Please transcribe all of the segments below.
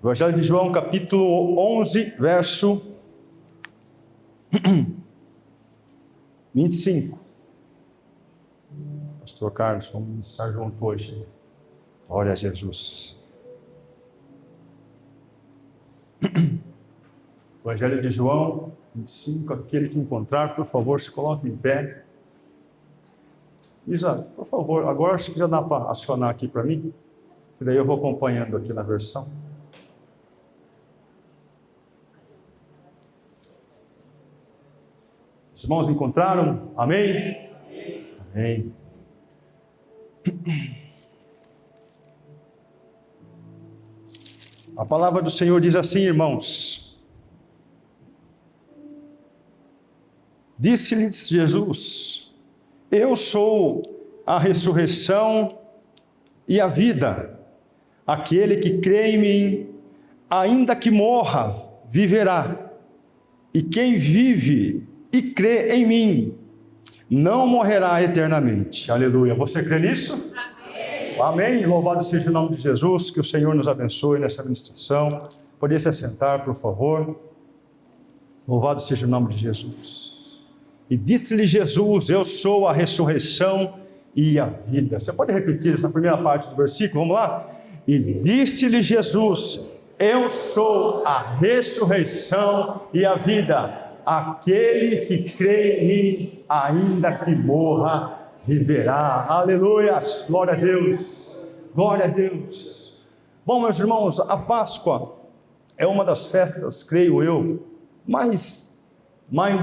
Evangelho de João, capítulo 11, verso 25. Pastor Carlos, vamos estar juntos hoje. Glória a Jesus. Evangelho de João 25, aquele que encontrar, por favor, se coloque em pé. Isa, por favor, agora acho que já dá para acionar aqui para mim, e daí eu vou acompanhando aqui na versão. Os irmãos encontraram? Amém? Amém. A palavra do Senhor diz assim, irmãos: disse-lhes Jesus: eu sou a ressurreição e a vida. Aquele que crê em mim, ainda que morra, viverá. E quem vive e crê em mim, não morrerá eternamente. Aleluia. Você crê nisso? Amém. Amém. Louvado seja o nome de Jesus. Que o Senhor nos abençoe nessa ministração. Poderia se assentar, por favor. Louvado seja o nome de Jesus. E disse-lhe Jesus: eu sou a ressurreição e a vida. Você pode repetir essa primeira parte do versículo? Vamos lá? E disse-lhe Jesus: eu sou a ressurreição e a vida. Aquele que crê em mim, ainda que morra, viverá. Aleluia! Glória a Deus! Glória a Deus! Bom, meus irmãos, a Páscoa é uma das festas, creio eu, mais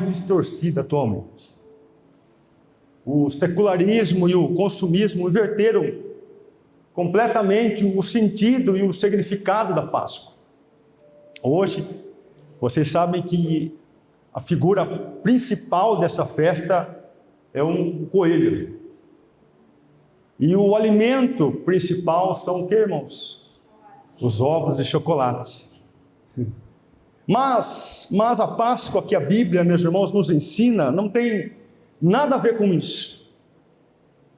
distorcida atualmente. O secularismo e o consumismo inverteram completamente o sentido e o significado da Páscoa. Hoje, vocês sabem que a figura principal dessa festa é um coelho. E o alimento principal são o que, irmãos? Os ovos de chocolate. Mas a Páscoa que a Bíblia, meus irmãos, nos ensina, não tem nada a ver com isso.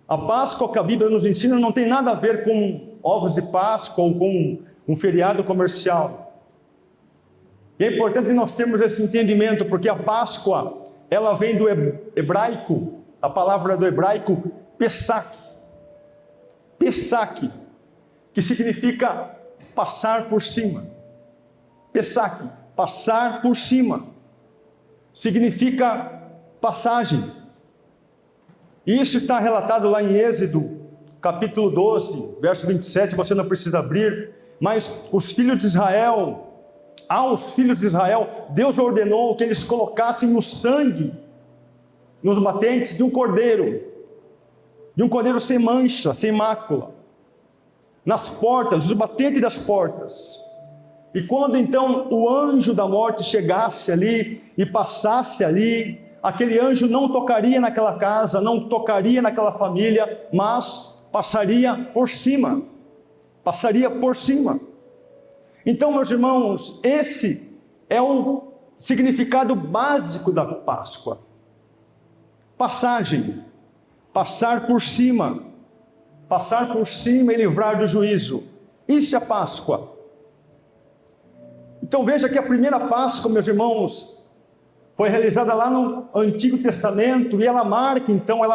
A Páscoa que a Bíblia nos ensina não tem nada a ver com ovos de Páscoa ou com um feriado comercial. E é importante nós termos esse entendimento, porque a Páscoa, ela vem do hebraico, a palavra do hebraico, Pesach. Pesach, que significa passar por cima. Pesach, passar por cima, significa passagem. E isso está relatado lá em Êxodo, capítulo 12, verso 27, você não precisa abrir, mas os filhos de Israel, aos filhos de Israel, Deus ordenou que eles colocassem o sangue nos batentes de um cordeiro sem mancha, sem mácula, nas portas, os batentes das portas. E quando então o anjo da morte chegasse ali e passasse ali, aquele anjo não tocaria naquela casa, não tocaria naquela família, mas passaria por cima. Passaria por cima. Então, meus irmãos, esse é o significado básico da Páscoa. Passagem, passar por cima e livrar do juízo. Isso é a Páscoa. Então veja que a primeira Páscoa, meus irmãos, foi realizada lá no Antigo Testamento e ela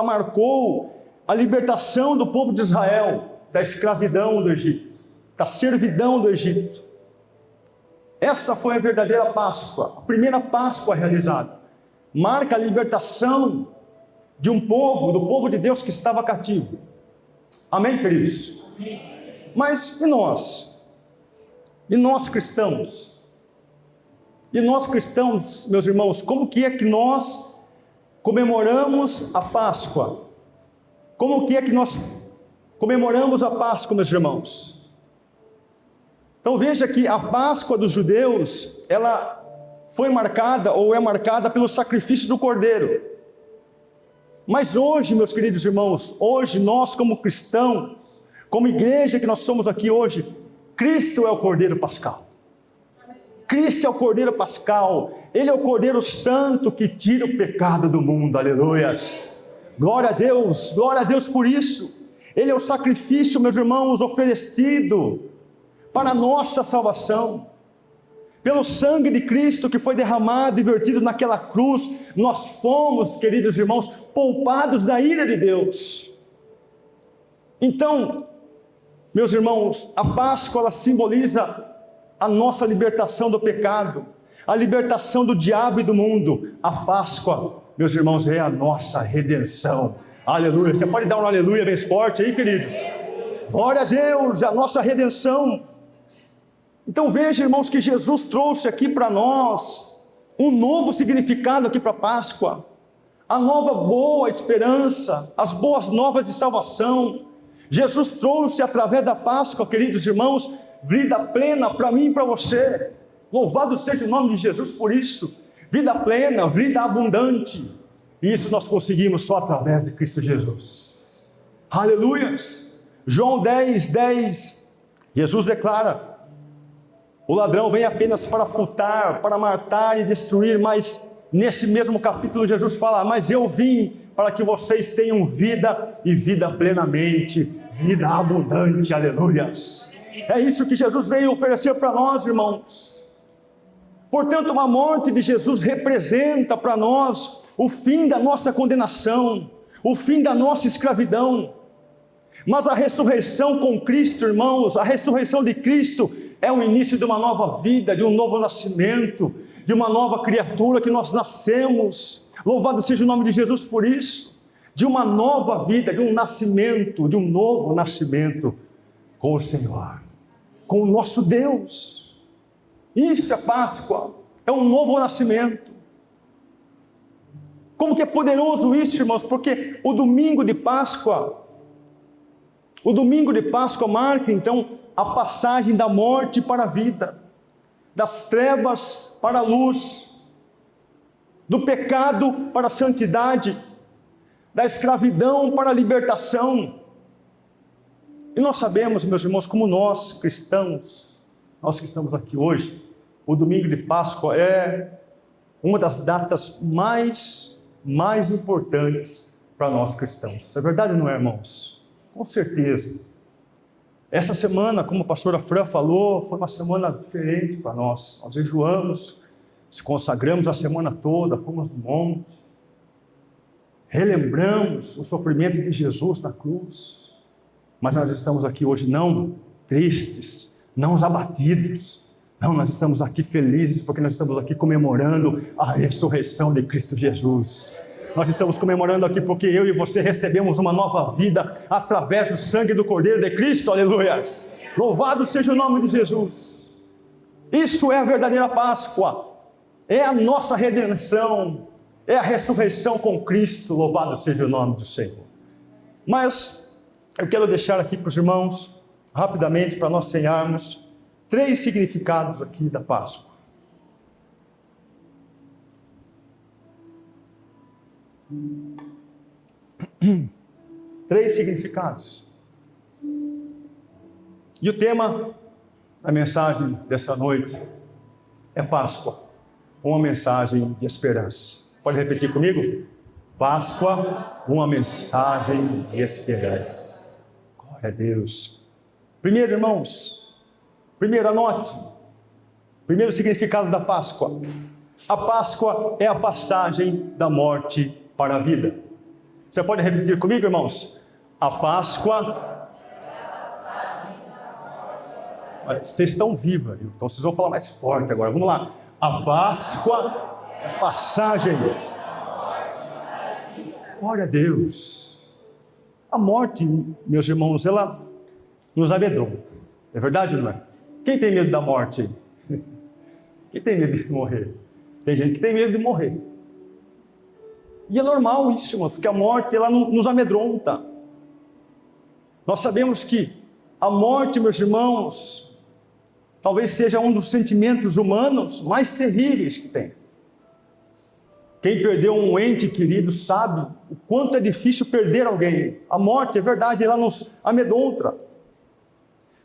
marcou a libertação do povo de Israel da escravidão do Egito, da servidão do Egito. Essa foi a verdadeira Páscoa, a primeira Páscoa realizada. Marca a libertação de um povo, do povo de Deus que estava cativo. Amém, queridos? Amém. Mas e nós? E nós cristãos? E nós cristãos, meus irmãos, como que é que nós comemoramos a Páscoa? Como que é que nós comemoramos a Páscoa, meus irmãos? Então veja que a Páscoa dos judeus, ela foi marcada ou é marcada pelo sacrifício do cordeiro. Mas hoje, meus queridos irmãos, hoje nós como cristãos, como igreja que nós somos aqui hoje, Cristo é o Cordeiro Pascal. Cristo é o Cordeiro Pascal. Ele é o Cordeiro Santo que tira o pecado do mundo. Aleluias. Glória a Deus por isso. Ele é o sacrifício, meus irmãos, oferecido para a nossa salvação. Pelo sangue de Cristo que foi derramado e vertido naquela cruz, nós fomos, queridos irmãos, poupados da ira de Deus. Então, meus irmãos, a Páscoa ela simboliza a nossa libertação do pecado, a libertação do diabo e do mundo. A Páscoa, meus irmãos, é a nossa redenção. Aleluia. Você pode dar um aleluia bem forte aí, queridos? Glória a Deus, a nossa redenção. Então veja, irmãos, que Jesus trouxe aqui para nós um novo significado aqui para a Páscoa. A nova boa esperança, as boas novas de salvação. Jesus trouxe através da Páscoa, queridos irmãos, vida plena para mim e para você. Louvado seja o nome de Jesus por isso. Vida plena, vida abundante. E isso nós conseguimos só através de Cristo Jesus. Aleluia! João 10:10, Jesus declara: o ladrão vem apenas para furtar, para matar e destruir, mas nesse mesmo capítulo Jesus fala: mas eu vim para que vocês tenham vida e vida plenamente, vida abundante, aleluias. É isso que Jesus veio oferecer para nós, irmãos. Portanto, a morte de Jesus representa para nós o fim da nossa condenação, o fim da nossa escravidão. Mas a ressurreição com Cristo, irmãos, a ressurreição de Cristo é o início de uma nova vida, de um novo nascimento, de uma nova criatura que nós nascemos. Louvado seja o nome de Jesus por isso. De uma nova vida, de um nascimento, de um novo nascimento com o Senhor, com o nosso Deus. Isso é Páscoa, é um novo nascimento. Como que é poderoso isso, irmãos? Porque o domingo de Páscoa marca então a passagem da morte para a vida, das trevas para a luz, do pecado para a santidade, da escravidão para a libertação. E nós sabemos, meus irmãos, como nós cristãos, nós que estamos aqui hoje, o domingo de Páscoa é uma das datas mais importantes para nós cristãos. É verdade ou não é, irmãos? Com certeza. Essa semana, como a pastora Fran falou, foi uma semana diferente para nós. Nós jejuamos, se consagramos a semana toda, fomos no monte, relembramos o sofrimento de Jesus na cruz. Mas nós estamos aqui hoje não tristes, não abatidos. Não, nós estamos aqui felizes porque nós estamos aqui comemorando a ressurreição de Cristo Jesus. Nós estamos comemorando aqui porque eu e você recebemos uma nova vida através do sangue do Cordeiro de Cristo, aleluia. Louvado seja o nome de Jesus. Isso é a verdadeira Páscoa, é a nossa redenção, é a ressurreição com Cristo, louvado seja o nome do Senhor. Mas eu quero deixar aqui para os irmãos, rapidamente, para nós cearmos, 3 significados aqui da Páscoa. Três significados. E o tema da mensagem dessa noite é Páscoa, uma mensagem de esperança. Pode repetir comigo? Páscoa, uma mensagem de esperança. Glória a Deus. Primeiro, irmãos, anote. Primeiro significado da Páscoa. A Páscoa é a passagem da morte para a vida. Você pode repetir comigo, irmãos? A Páscoa é a passagem da morte para a vida. Vocês estão vivos, então vocês vão falar mais forte agora. Vamos lá. A Páscoa é a passagem da morte para a vida. Glória a Deus. A morte, meus irmãos, ela nos amedronta. É verdade ou não é? Quem tem medo da morte? Quem tem medo de morrer? Tem gente que tem medo de morrer. E é normal isso, irmão, porque a morte ela nos amedronta. Nós sabemos que a morte, meus irmãos, talvez seja um dos sentimentos humanos mais terríveis que tem. Quem perdeu um ente querido sabe o quanto é difícil perder alguém. A morte, é verdade, ela nos amedronta.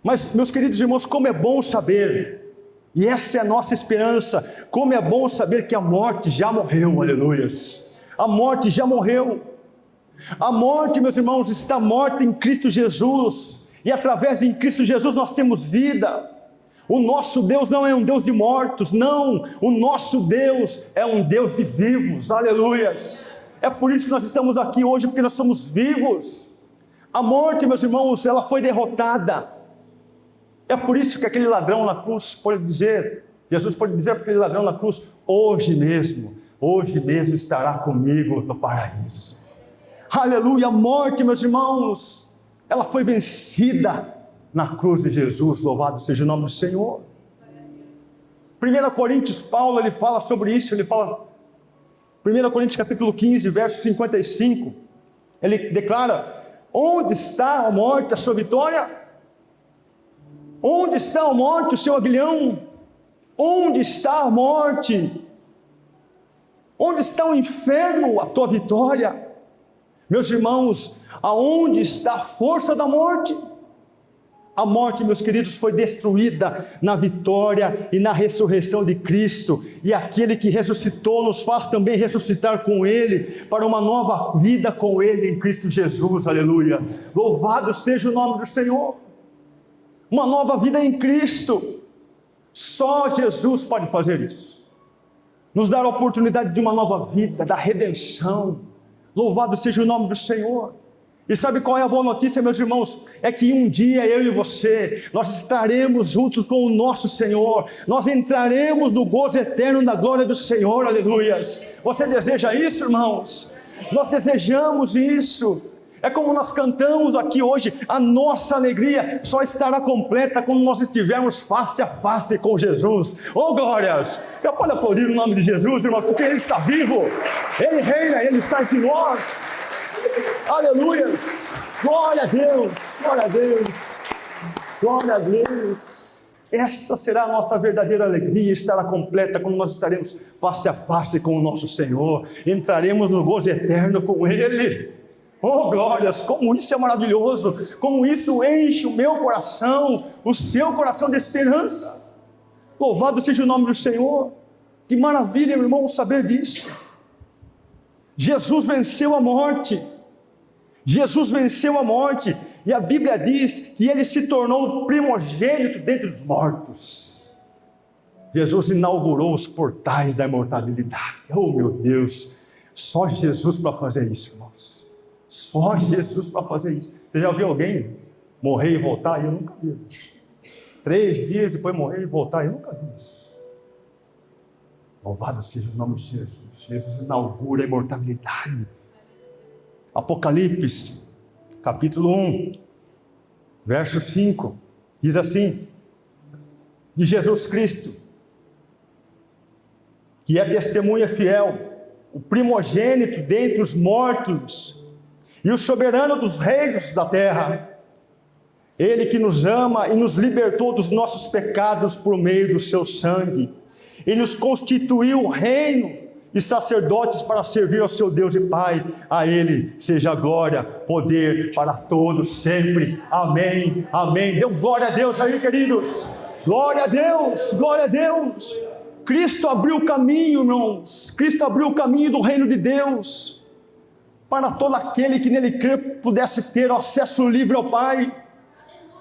Mas, meus queridos irmãos, como é bom saber, e essa é a nossa esperança, como é bom saber que a morte já morreu, aleluias. A morte já morreu. A morte, meus irmãos, está morta em Cristo Jesus. E através de Cristo Jesus nós temos vida. O nosso Deus não é um Deus de mortos, não. O nosso Deus é um Deus de vivos, aleluias. É por isso que nós estamos aqui hoje, porque nós somos vivos. A morte, meus irmãos, ela foi derrotada. É por isso que aquele ladrão na cruz pode dizer, Jesus pode dizer para aquele ladrão na cruz, hoje mesmo estará comigo no paraíso. Aleluia, a morte, meus irmãos, ela foi vencida na cruz de Jesus, louvado seja o nome do Senhor. 1 Coríntios, Paulo, ele fala sobre isso, ele fala, 1 Coríntios capítulo 15, verso 55, ele declara, onde está a morte, a sua vitória? Onde está a morte, o seu aguilhão? Onde está a morte? Onde está o inferno, a tua vitória? Meus irmãos, aonde está a força da morte? A morte, meus queridos, foi destruída na vitória e na ressurreição de Cristo. E aquele que ressuscitou nos faz também ressuscitar com Ele, para uma nova vida com Ele em Cristo Jesus, aleluia. Louvado seja o nome do Senhor. Uma nova vida em Cristo. Só Jesus pode fazer isso. Nos dar a oportunidade de uma nova vida, da redenção. Louvado seja o nome do Senhor. E sabe qual é a boa notícia, meus irmãos? É que um dia eu e você, nós estaremos juntos com o nosso Senhor. Nós entraremos no gozo eterno da glória do Senhor, aleluias. Você deseja isso, irmãos? Nós desejamos isso. É como nós cantamos aqui hoje, a nossa alegria só estará completa quando nós estivermos face a face com Jesus. Oh glórias! Você pode aplaudir o nome de Jesus, irmãos, porque Ele está vivo, Ele reina, Ele está entre nós. Aleluia! Glória a Deus! Glória a Deus! Glória a Deus! Essa será a nossa verdadeira alegria, estará completa quando nós estaremos face a face com o nosso Senhor. Entraremos no gozo eterno com Ele. Oh glórias, como isso é maravilhoso, como isso enche o meu coração, o seu coração de esperança. Louvado seja o nome do Senhor. Que maravilha, meu irmão, saber disso. Jesus venceu a morte. Jesus venceu a morte. E a Bíblia diz que Ele se tornou o primogênito dentre os mortos. Jesus inaugurou os portais da imortalidade. Oh meu Deus, só Jesus para fazer isso, irmãos. Só Jesus para fazer isso. Você já viu alguém morrer e voltar? Eu nunca vi. 3 dias depois morrer e voltar, eu nunca vi isso. Louvado seja o nome de Jesus. Jesus inaugura a imortalidade. Apocalipse, capítulo 1, verso 5, diz assim, de Jesus Cristo, que é testemunha fiel, o primogênito dentre os mortos, e o soberano dos reinos da terra, Ele que nos ama e nos libertou dos nossos pecados por meio do seu sangue, e nos constituiu reino e sacerdotes para servir ao seu Deus e Pai. A Ele seja glória, poder para todos sempre. Amém, amém. Dê glória a Deus aí, queridos. Glória a Deus, glória a Deus. Cristo abriu o caminho, irmãos. Cristo abriu o caminho do reino de Deus, para todo aquele que nele crê pudesse ter o acesso livre ao Pai,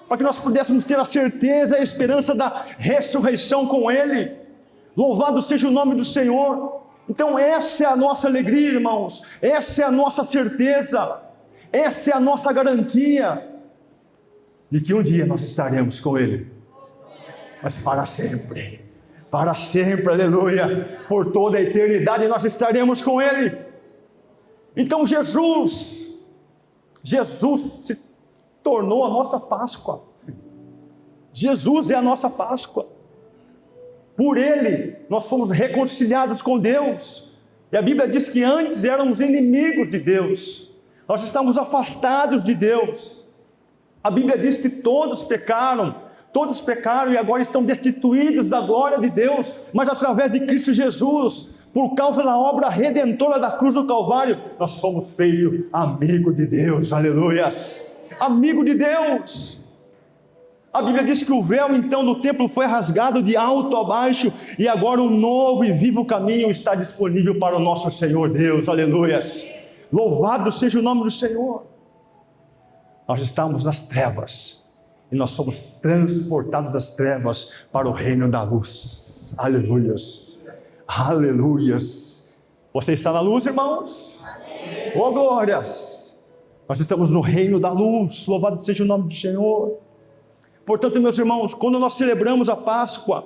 para que nós pudéssemos ter a certeza e a esperança da ressurreição com Ele. Louvado seja o nome do Senhor. Então essa é a nossa alegria, irmãos, essa é a nossa certeza, essa é a nossa garantia, de que um dia nós estaremos com Ele, mas para sempre, aleluia, por toda a eternidade nós estaremos com Ele. Então Jesus se tornou a nossa Páscoa. Jesus é a nossa Páscoa. Por Ele nós fomos reconciliados com Deus. E a Bíblia diz que antes éramos inimigos de Deus. Nós estávamos afastados de Deus. A Bíblia diz que todos pecaram e agora estão destituídos da glória de Deus, mas através de Cristo Jesus, por causa da obra redentora da cruz do Calvário, nós fomos feitos amigos de Deus, aleluias, amigo de Deus. A Bíblia diz que o véu então do templo foi rasgado de alto a baixo, e agora um novo e vivo caminho está disponível para o nosso Senhor Deus, aleluias, louvado seja o nome do Senhor. Nós estamos nas trevas, e nós somos transportados das trevas para o reino da luz. Aleluias, aleluias. Você está na luz, irmãos? Oh, glórias! Nós estamos no reino da luz, louvado seja o nome do Senhor. Portanto, meus irmãos, quando nós celebramos a Páscoa,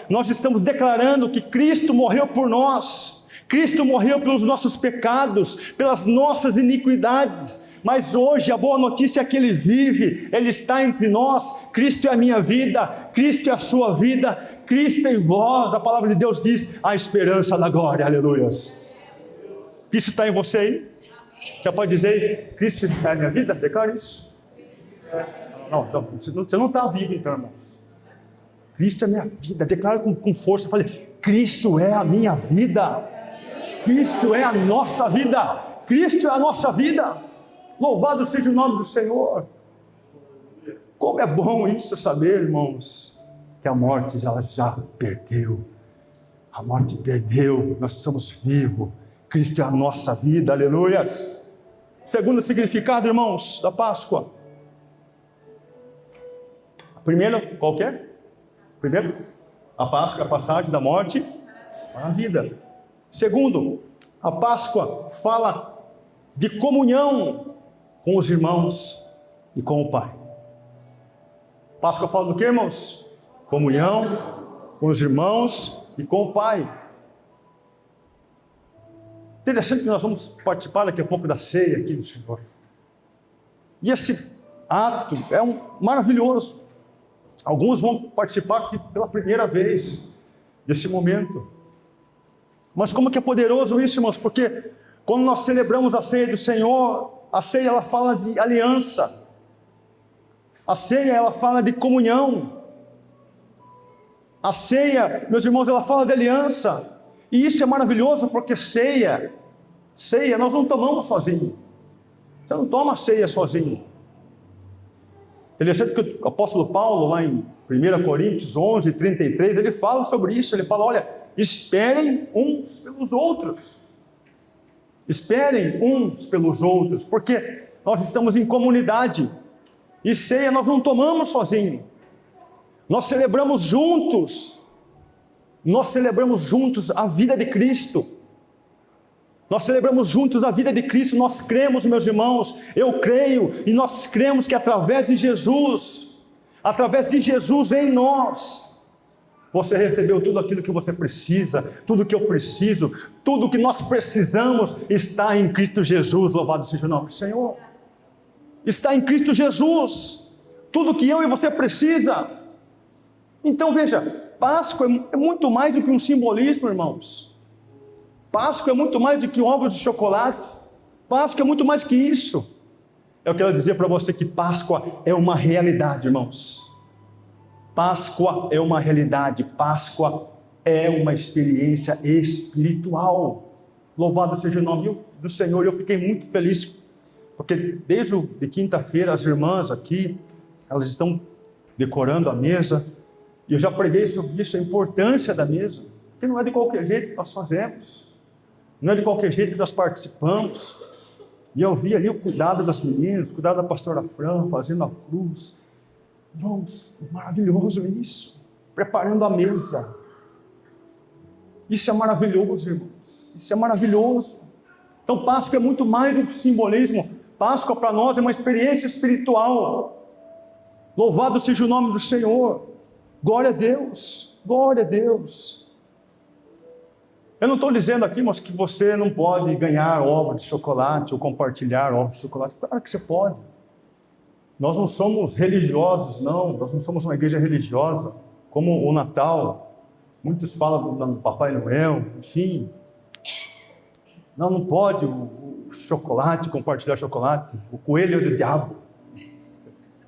nós estamos declarando que Cristo morreu por nós, Cristo morreu pelos nossos pecados, pelas nossas iniquidades, mas hoje a boa notícia é que Ele vive, Ele está entre nós. Cristo é a minha vida, Cristo é a sua vida, Cristo em vós, a palavra de Deus diz, a esperança da glória, aleluias. Cristo está em você aí? Você pode dizer, Cristo é a minha vida? Declara isso. Não, você não está vivo então, irmãos. Cristo é a minha vida, declara com força, fale, Cristo é a minha vida, Cristo é a nossa vida, Cristo é a nossa vida, louvado seja o nome do Senhor. Como é bom isso saber, irmãos, que a morte já perdeu, a morte perdeu, nós somos vivos, Cristo é a nossa vida, aleluia. Segundo significado, irmãos, da Páscoa. Primeiro, qual que é? Primeiro, a Páscoa, a passagem da morte para a vida. Segundo, a Páscoa fala de comunhão com os irmãos e com o Pai. Páscoa fala do que, irmãos? Comunhão com os irmãos e com o Pai. Interessante que nós vamos participar daqui a pouco da ceia aqui do Senhor. E esse ato é maravilhoso. Alguns vão participar aqui pela primeira vez desse momento. Mas como que é poderoso isso, irmãos? Porque quando nós celebramos a ceia do Senhor, a ceia ela fala de aliança. A ceia ela fala de comunhão. A ceia, meus irmãos, ela fala de aliança. E isso é maravilhoso porque ceia nós não tomamos sozinho. Você não toma ceia sozinho. Interessante que o apóstolo Paulo, lá em 1 Coríntios 11, 33, ele fala sobre isso. Ele fala, olha, esperem uns pelos outros. Esperem uns pelos outros, porque nós estamos em comunidade. E ceia nós não tomamos sozinho. Nós celebramos juntos. Nós celebramos juntos a vida de Cristo. Nós celebramos juntos a vida de Cristo, nós cremos, meus irmãos, eu creio, e nós cremos que através de Jesus em nós, você recebeu tudo aquilo que você precisa, tudo que eu preciso, tudo que nós precisamos está em Cristo Jesus, louvado seja o nome do Senhor. Está em Cristo Jesus, tudo que eu e você precisa. Então veja, Páscoa é muito mais do que um simbolismo, irmãos. Páscoa é muito mais do que ovos de chocolate. Páscoa é muito mais que isso. Eu quero dizer para você que Páscoa é uma realidade, irmãos. Páscoa é uma realidade. Páscoa é uma experiência espiritual. Louvado seja o nome do Senhor. Eu fiquei muito feliz, porque desde de quinta-feira as irmãs aqui, elas estão decorando a mesa. E eu já preguei sobre isso, a importância da mesa. Porque não é de qualquer jeito que nós fazemos. Não é de qualquer jeito que nós participamos. E eu vi ali o cuidado das meninas, o cuidado da pastora Fran, fazendo a cruz. Irmãos, maravilhoso isso. Preparando a mesa. Isso é maravilhoso, irmãos. Isso é maravilhoso. Então, Páscoa é muito mais do que simbolismo. Páscoa para nós é uma experiência espiritual. Louvado seja o nome do Senhor. Glória a Deus. Glória a Deus. Eu não estou dizendo aqui, mas que você não pode ganhar ovos de chocolate ou compartilhar ovos de chocolate. Claro que você pode. Nós não somos religiosos, não. Nós não somos uma igreja religiosa, como o Natal. Muitos falam do Papai Noel, enfim. Não pode o chocolate, compartilhar chocolate. O coelho é do diabo.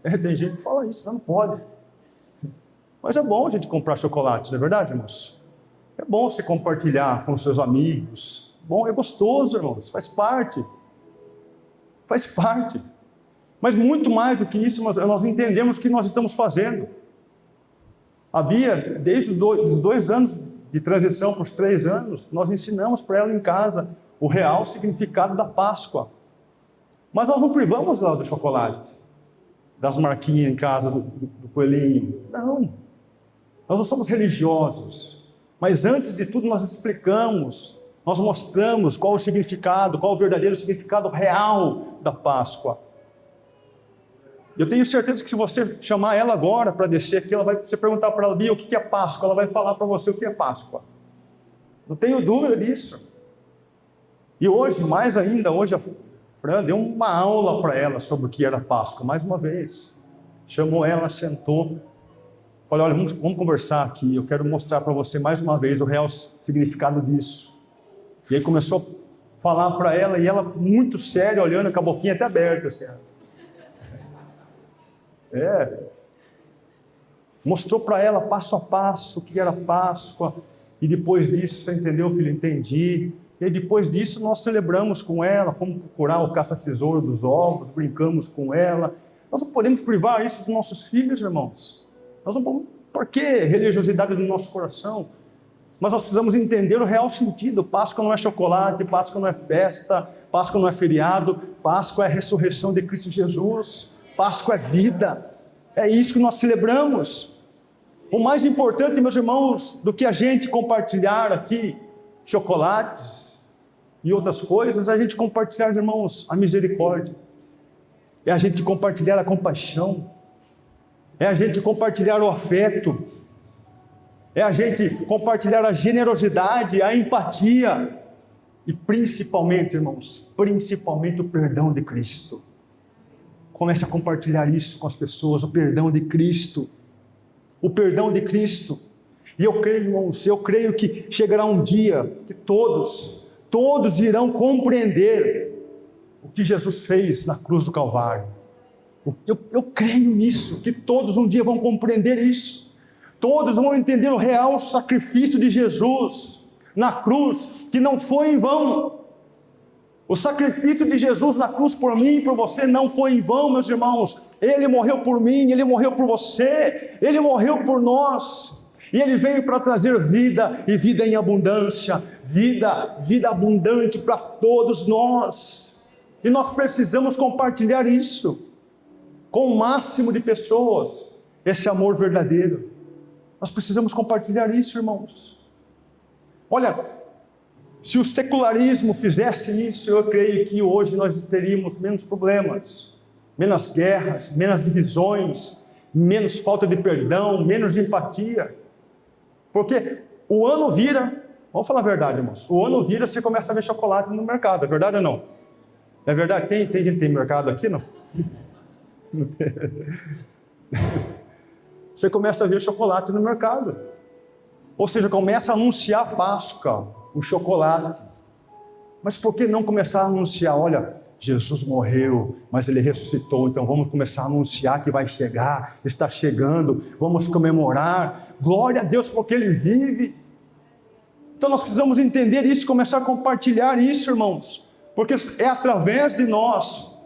Tem gente que fala isso, não pode. Mas é bom a gente comprar chocolate, não é verdade, irmãos? É bom você compartilhar com os seus amigos. Bom, é gostoso, irmãos. Faz parte. Faz parte. Mas muito mais do que isso, nós entendemos o que nós estamos fazendo. A Bia, desde os 2 anos de transição para os 3 anos, nós ensinamos para ela em casa o real significado da Páscoa. Mas nós não privamos ela do chocolate. das marquinhas em casa do coelhinho. Não. Nós não somos religiosos. Mas antes de tudo nós explicamos, nós mostramos qual o significado, qual o verdadeiro significado real da Páscoa. Eu tenho certeza que se você chamar ela agora para descer aqui, você perguntar para ela, Bia, o que é Páscoa? Ela vai falar para você o que é Páscoa. Não tenho dúvida disso. E hoje, mais ainda, hoje a Fran deu uma aula para ela sobre o que era Páscoa, mais uma vez. Chamou ela, sentou. Falei, olha, vamos conversar aqui, eu quero mostrar para você mais uma vez o real significado disso. E aí começou a falar para ela, e ela muito séria, olhando com a boquinha até aberta, assim. Mostrou para ela passo a passo o que era Páscoa, e depois disso, você entendeu, filho? Entendi. E aí, depois disso nós celebramos com ela, fomos procurar o caça-tesouro dos ovos, brincamos com ela. Nós não podemos privar isso dos nossos filhos, irmãos. Nós não podemos, por que religiosidade no nosso coração? Mas nós precisamos entender o real sentido. Páscoa não é chocolate, Páscoa não é festa, Páscoa não é feriado, Páscoa é a ressurreição de Cristo Jesus, Páscoa é vida. É isso que nós celebramos. O mais importante, meus irmãos, do que a gente compartilhar aqui chocolates e outras coisas, é a gente compartilhar, irmãos, a misericórdia. É a gente compartilhar a compaixão. É a gente compartilhar o afeto. É a gente compartilhar a generosidade, a empatia. E principalmente, irmãos, principalmente o perdão de Cristo. Comece a compartilhar isso com as pessoas, o perdão de Cristo. O perdão de Cristo. E eu creio, irmãos, eu creio que chegará um dia que todos irão compreender o que Jesus fez na cruz do Calvário. Eu creio nisso, que todos um dia vão compreender isso. Todos vão entender o real sacrifício de Jesus na cruz, que não foi em vão. O sacrifício de Jesus na cruz por mim e por você não foi em vão, meus irmãos. Ele morreu por mim, Ele morreu por você, Ele morreu por nós. E Ele veio para trazer vida, e vida em abundância, vida abundante para todos nós. E nós precisamos compartilhar isso com o máximo de pessoas, esse amor verdadeiro. Nós precisamos compartilhar isso, irmãos. Olha, se o secularismo fizesse isso, eu creio que hoje nós teríamos menos problemas, menos guerras, menos divisões, menos falta de perdão, menos empatia. Porque o ano vira, vamos falar a verdade, irmãos, o ano vira, você começa a ver chocolate no mercado, é verdade ou não? É verdade? Tem gente que tem mercado aqui, não? Você começa a ver chocolate no mercado. Ou seja, começa a anunciar a Páscoa, o chocolate. Mas por que não começar a anunciar, olha, Jesus morreu, mas Ele ressuscitou, então vamos começar a anunciar que vai chegar, está chegando, vamos comemorar, glória a Deus porque Ele vive. Então nós precisamos entender isso, começar a compartilhar isso, irmãos, porque é através de nós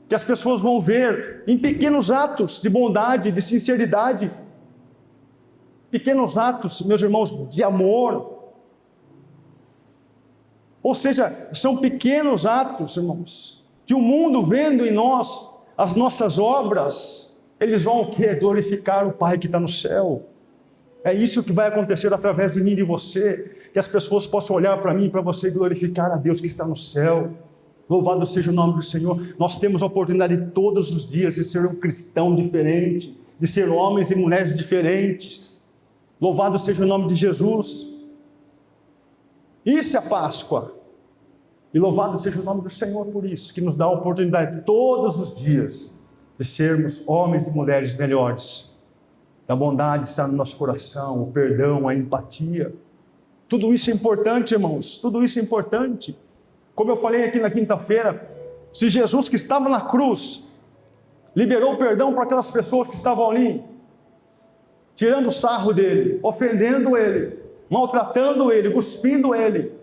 que as pessoas vão ver em pequenos atos de bondade, de sinceridade, pequenos atos, meus irmãos, de amor. Ou seja, são pequenos atos, irmãos, que o mundo vendo em nós as nossas obras, eles vão o quê? Glorificar o Pai que está no céu. É isso que vai acontecer através de mim e de você, que as pessoas possam olhar para mim e para você e glorificar a Deus que está no céu. Louvado seja o nome do Senhor. Nós temos a oportunidade todos os dias de ser um cristão diferente, de ser homens e mulheres diferentes. Louvado seja o nome de Jesus. Isso é a Páscoa. E louvado seja o nome do Senhor por isso, que nos dá a oportunidade todos os dias de sermos homens e mulheres melhores. A bondade está no nosso coração, o perdão, a empatia. Tudo isso é importante, irmãos, tudo isso é importante. Como eu falei aqui na quinta-feira, se Jesus que estava na cruz liberou perdão para aquelas pessoas que estavam ali, tirando o sarro dele, ofendendo ele, maltratando ele, cuspindo ele,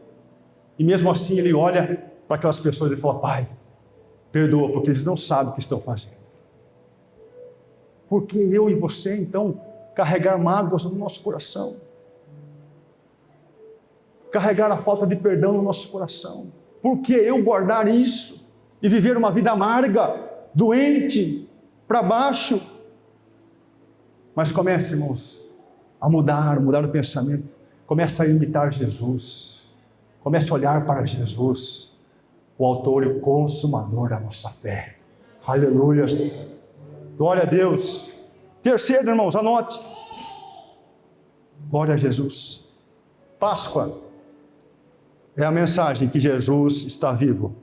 e mesmo assim ele olha para aquelas pessoas e fala, Pai, perdoa, porque eles não sabem o que estão fazendo. Por que eu e você, então, carregar mágoas no nosso coração? Carregar a falta de perdão no nosso coração? Por que eu guardar isso e viver uma vida amarga, doente, para baixo. Mas comece, irmãos, a mudar o pensamento. Comece a imitar Jesus. Comece a olhar para Jesus, o autor e o consumador da nossa fé. Aleluia. Glória a Deus. Terceiro, irmãos, anote. Glória a Jesus. Páscoa é a mensagem que Jesus está vivo.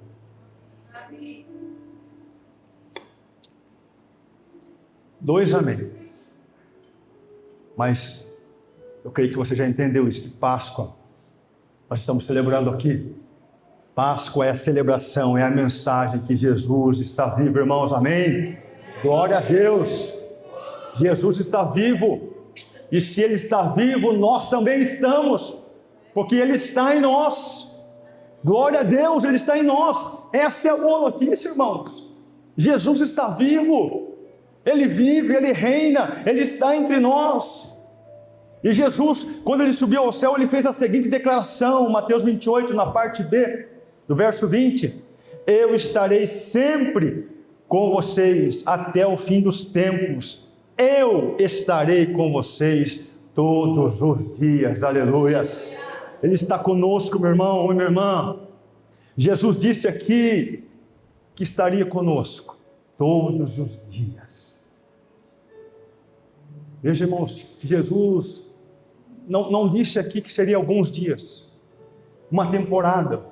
Dois amém. Mas eu creio que você já entendeu isso, que Páscoa, nós estamos celebrando aqui. Páscoa é a celebração, é a mensagem que Jesus está vivo, irmãos, amém? Glória a Deus. Jesus está vivo. E se Ele está vivo, nós também estamos, porque Ele está em nós. Glória a Deus, Ele está em nós. Essa é a boa notícia, irmãos. Jesus está vivo. Ele vive, Ele reina, Ele está entre nós. E Jesus, quando Ele subiu ao céu, Ele fez a seguinte declaração, Mateus 28, na parte B, do verso 20. Eu estarei sempre com vocês até o fim dos tempos. Eu estarei com vocês todos os dias. Aleluias. Ele está conosco, meu irmão e minha irmã. Jesus disse aqui que estaria conosco todos os dias. Veja, irmãos, que Jesus não disse aqui que seria alguns dias, uma temporada,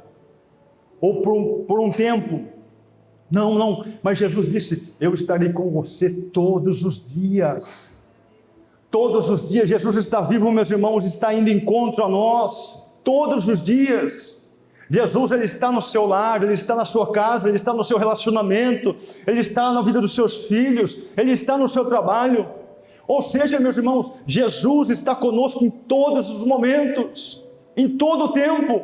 ou por um tempo. Não, mas Jesus disse, eu estarei com você todos os dias. Todos os dias, Jesus está vivo, meus irmãos, está indo em encontro a nós, todos os dias. Jesus, Ele está no seu lar, Ele está na sua casa, Ele está no seu relacionamento, Ele está na vida dos seus filhos, Ele está no seu trabalho. Ou seja, meus irmãos, Jesus está conosco em todos os momentos, em todo o tempo.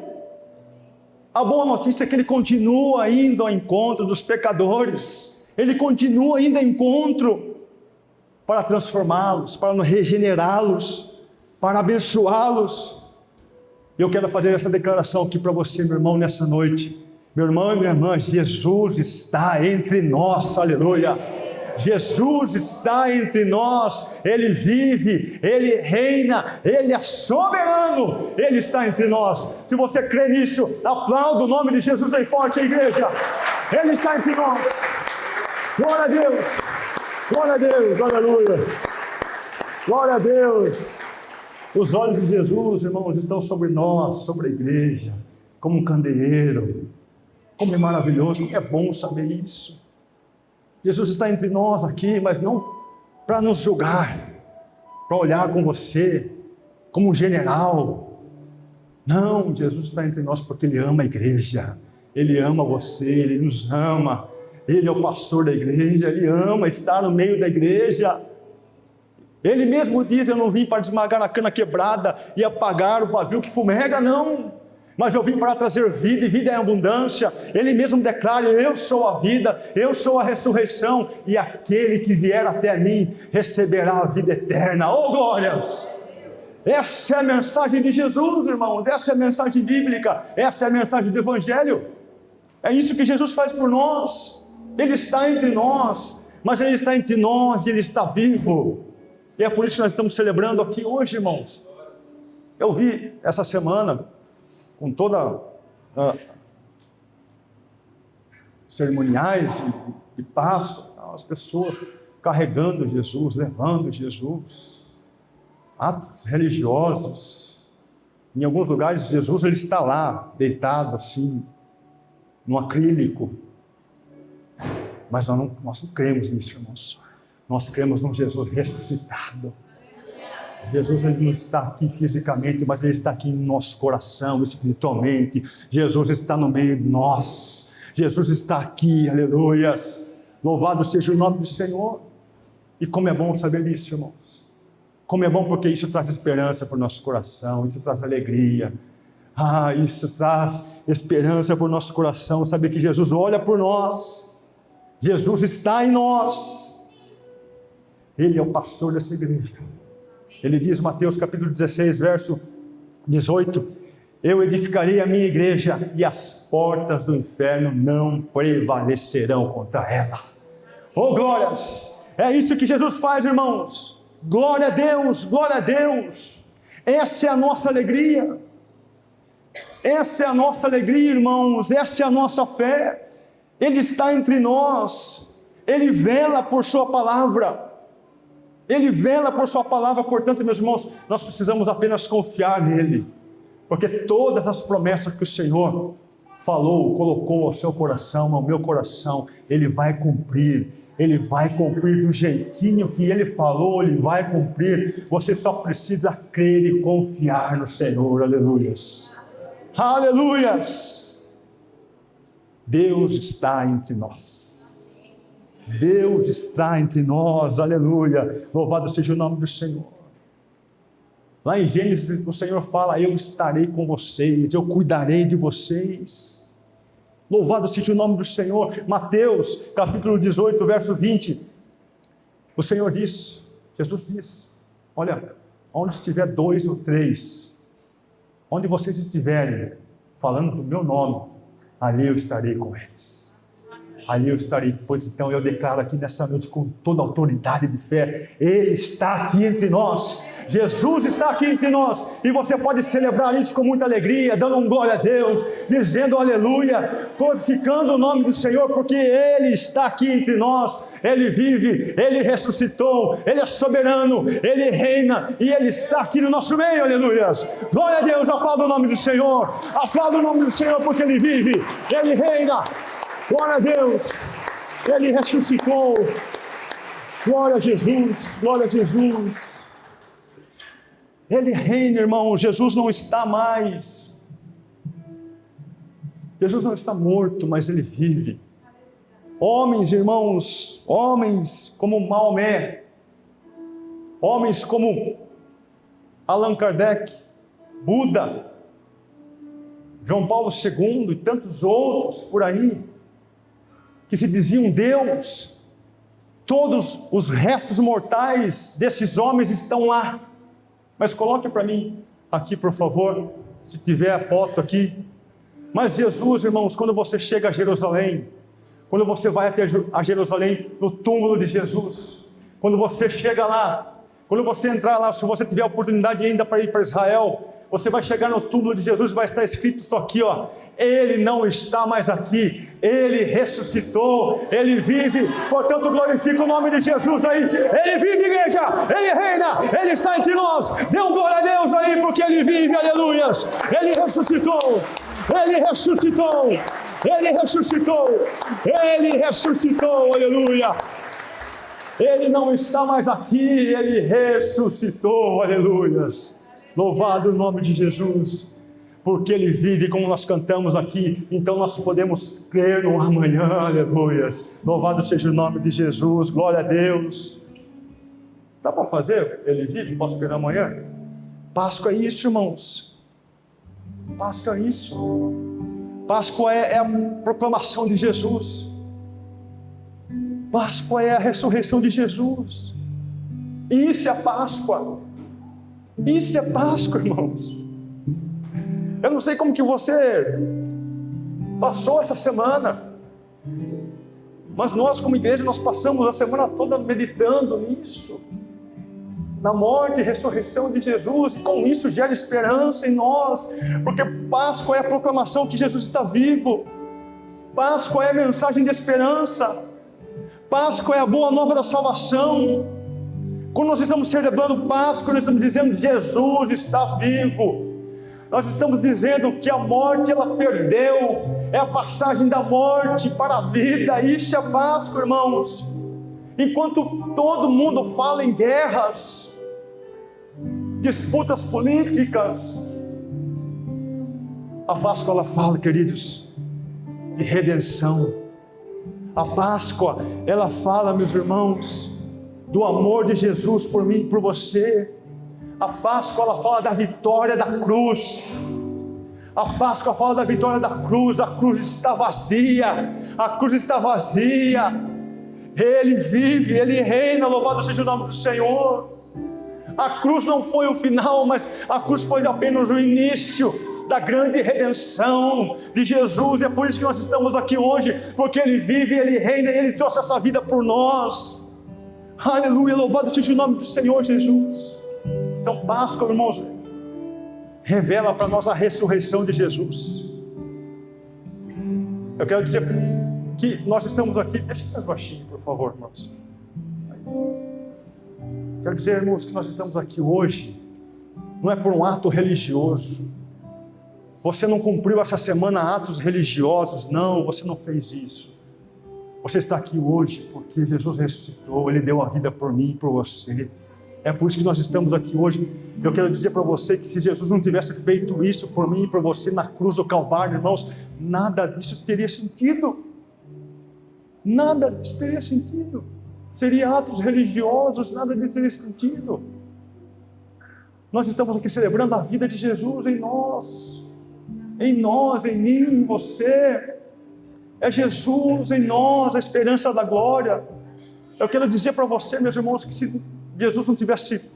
A boa notícia é que Ele continua indo ao encontro dos pecadores, Ele continua indo ao encontro para transformá-los, para regenerá-los, para abençoá-los. Eu quero fazer essa declaração aqui para você, meu irmão, nessa noite. Meu irmão e minha irmã, Jesus está entre nós, aleluia. Jesus está entre nós, Ele vive, Ele reina, Ele é soberano, Ele está entre nós. Se você crê nisso, aplauda o nome de Jesus bem forte, a igreja. Ele está entre nós. Glória a Deus, glória a Deus, aleluia. Glória a Deus. Os olhos de Jesus, irmãos, estão sobre nós, sobre a igreja, como um candeeiro. Como é maravilhoso, como é bom saber isso. Jesus está entre nós aqui, mas não para nos julgar, para olhar com você como um general. Não, Jesus está entre nós porque Ele ama a igreja, Ele ama você, Ele nos ama, Ele é o pastor da igreja, Ele ama estar no meio da igreja. Ele mesmo diz, eu não vim para desmagar a cana quebrada e apagar o pavio que fumega, não. Mas eu vim para trazer vida e vida em abundância. Ele mesmo declara, eu sou a vida, eu sou a ressurreição, e aquele que vier até mim receberá a vida eterna. Oh, glórias! Essa é a mensagem de Jesus, irmãos, essa é a mensagem bíblica, essa é a mensagem do Evangelho. É isso que Jesus faz por nós. Ele está entre nós, mas Ele está entre nós e Ele está vivo. E é por isso que nós estamos celebrando aqui hoje, irmãos. Eu vi essa semana, com toda cerimoniais de Páscoa, as pessoas carregando Jesus, levando Jesus, atos religiosos. Em alguns lugares Jesus ele está lá, deitado assim, no acrílico. Mas nós não cremos nisso, irmãos. Nós cremos num Jesus ressuscitado. Jesus ele não está aqui fisicamente, mas Ele está aqui no nosso coração, espiritualmente. Jesus está no meio de nós. Jesus está aqui, aleluias. Louvado seja o nome do Senhor. E como é bom saber disso, irmãos. Como é bom, porque isso traz esperança para o nosso coração, isso traz alegria. Isso traz esperança para o nosso coração, saber que Jesus olha por nós. Jesus está em nós. Ele é o pastor dessa igreja. Ele diz, Mateus capítulo 16, verso 18, eu edificarei a minha igreja e as portas do inferno não prevalecerão contra ela. Oh glórias! É isso que Jesus faz, irmãos. Glória a Deus, glória a Deus. Essa é a nossa alegria. Essa é a nossa alegria, irmãos. Essa é a nossa fé. Ele está entre nós. Ele vela por sua palavra. Ele vela por sua palavra. Portanto, meus irmãos, nós precisamos apenas confiar nele. Porque todas as promessas que o Senhor falou, colocou ao seu coração, ao meu coração, Ele vai cumprir. Ele vai cumprir do jeitinho que Ele falou, Ele vai cumprir. Você só precisa crer e confiar no Senhor. Aleluias. Aleluias. Deus está entre nós. Deus está entre nós. Aleluia. Louvado seja o nome do Senhor. Lá em Gênesis o Senhor fala: eu estarei com vocês, eu cuidarei de vocês. Louvado seja o nome do Senhor. Mateus capítulo 18, verso 20. O Senhor diz, Jesus diz: olha, onde estiver 2 ou 3, onde vocês estiverem falando do meu nome, ali eu estarei com eles. Ali eu estarei. Pois então eu declaro aqui nessa noite com toda a autoridade de fé: Ele está aqui entre nós. Jesus está aqui entre nós. E você pode celebrar isso com muita alegria, dando um glória a Deus, dizendo aleluia, glorificando o nome do Senhor, porque Ele está aqui entre nós. Ele vive, Ele ressuscitou, Ele é soberano, Ele reina e Ele está aqui no nosso meio. Aleluia. Glória a Deus. Aplauda o nome do Senhor. Aplauda o nome do Senhor, porque Ele vive, Ele reina. Glória a Deus, Ele ressuscitou. Glória a Jesus, glória a Jesus. Ele reina, irmão. Jesus não está mais. Jesus não está morto, mas Ele vive. Homens, irmãos, homens como Maomé, homens como Allan Kardec, Buda, João Paulo II e tantos outros por aí, que se diziam Deus, todos os restos mortais desses homens estão lá. Mas coloque para mim aqui, por favor, se tiver a foto aqui. Mas Jesus, irmãos, quando você chega a Jerusalém, quando você vai até a Jerusalém, no túmulo de Jesus, quando você chega lá, quando você entrar lá, se você tiver a oportunidade ainda para ir para Israel, você vai chegar no túmulo de Jesus, vai estar escrito isso aqui, ó: Ele não está mais aqui, Ele ressuscitou, Ele vive. Portanto, glorifica o nome de Jesus aí. Ele vive, igreja, Ele reina, Ele está entre nós. Dê um glória a Deus aí, porque Ele vive, aleluias. Ele ressuscitou, Ele ressuscitou, Ele ressuscitou, Ele ressuscitou, aleluia. Ele não está mais aqui, Ele ressuscitou, aleluias. Louvado o nome de Jesus. Porque Ele vive, como nós cantamos aqui, então nós podemos crer no amanhã, aleluias. Louvado seja o nome de Jesus, glória a Deus. Dá para fazer? Ele vive, posso crer no amanhã? Páscoa é isso, irmãos. Páscoa é isso. Páscoa é a proclamação de Jesus. Páscoa é a ressurreição de Jesus. Isso é a Páscoa. Isso é Páscoa, irmãos. Eu não sei como que você passou essa semana, mas nós como igreja, nós passamos a semana toda meditando nisso, na morte e ressurreição de Jesus, e com isso gera esperança em nós, porque Páscoa é a proclamação que Jesus está vivo, Páscoa é a mensagem de esperança, Páscoa é a boa nova da salvação. Quando nós estamos celebrando Páscoa, nós estamos dizendo: Jesus está vivo. Nós estamos dizendo que a morte ela perdeu, é a passagem da morte para a vida. Isso é Páscoa, irmãos. Enquanto todo mundo fala em guerras, disputas políticas, a Páscoa ela fala, queridos, de redenção. A Páscoa ela fala, meus irmãos, do amor de Jesus por mim e por você. A Páscoa ela fala da vitória da cruz. A Páscoa fala da vitória da cruz. A cruz está vazia. A cruz está vazia. Ele vive, Ele reina. Louvado seja o nome do Senhor. A cruz não foi o final, mas a cruz foi apenas o início da grande redenção de Jesus. É por isso que nós estamos aqui hoje, porque Ele vive, Ele reina e Ele trouxe essa vida por nós. Aleluia, louvado seja o nome do Senhor Jesus. Então, Páscoa, irmãos, revela para nós a ressurreição de Jesus. Eu quero dizer que nós estamos aqui, deixa mais baixinho, por favor, irmãos. Quero dizer, irmãos, que nós estamos aqui hoje, não é por um ato religioso. Você não cumpriu essa semana atos religiosos, não, você não fez isso. Você está aqui hoje porque Jesus ressuscitou, Ele deu a vida por mim e por você. É por isso que nós estamos aqui hoje. Eu quero dizer para você que se Jesus não tivesse feito isso por mim e por você na cruz do Calvário, irmãos, nada disso teria sentido. Nada disso teria sentido. Seria atos religiosos, nada disso teria sentido. Nós estamos aqui celebrando a vida de Jesus em nós, em mim, em você. É Jesus em nós, a esperança da glória. Eu quero dizer para você, meus irmãos, que se Jesus não tivesse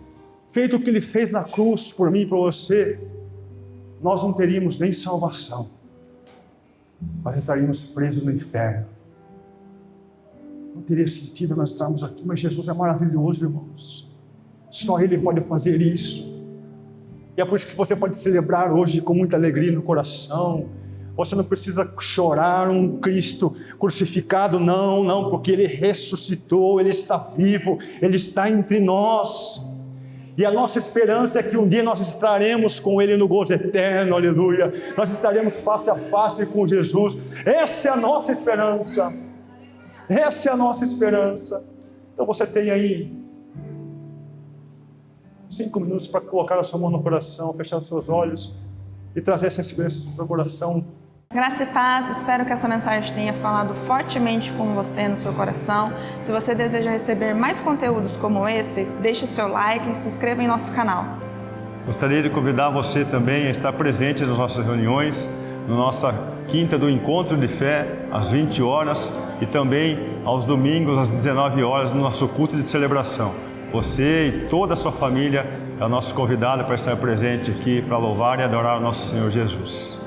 feito o que Ele fez na cruz por mim e por você, nós não teríamos nem salvação. Nós estaríamos presos no inferno. Não teria sentido nós estarmos aqui, mas Jesus é maravilhoso, irmãos. Só Ele pode fazer isso. E é por isso que você pode celebrar hoje com muita alegria no coração. Você não precisa chorar um Cristo crucificado, não, porque Ele ressuscitou, Ele está vivo, Ele está entre nós. E a nossa esperança é que um dia nós estaremos com Ele no gozo eterno, aleluia. Nós estaremos face a face com Jesus. Essa é a nossa esperança. Essa é a nossa esperança. Então você tem aí 5 minutos para colocar a sua mão no coração, fechar os seus olhos e trazer essa esperança para o coração. Graça e paz, espero que essa mensagem tenha falado fortemente com você no seu coração. Se você deseja receber mais conteúdos como esse, deixe o seu like e se inscreva em nosso canal. Gostaria de convidar você também a estar presente nas nossas reuniões, na nossa quinta do Encontro de Fé, às 20 horas, e também aos domingos, às 19 horas, no nosso culto de celebração. Você e toda a sua família é o nosso convidado para estar presente aqui, para louvar e adorar o nosso Senhor Jesus.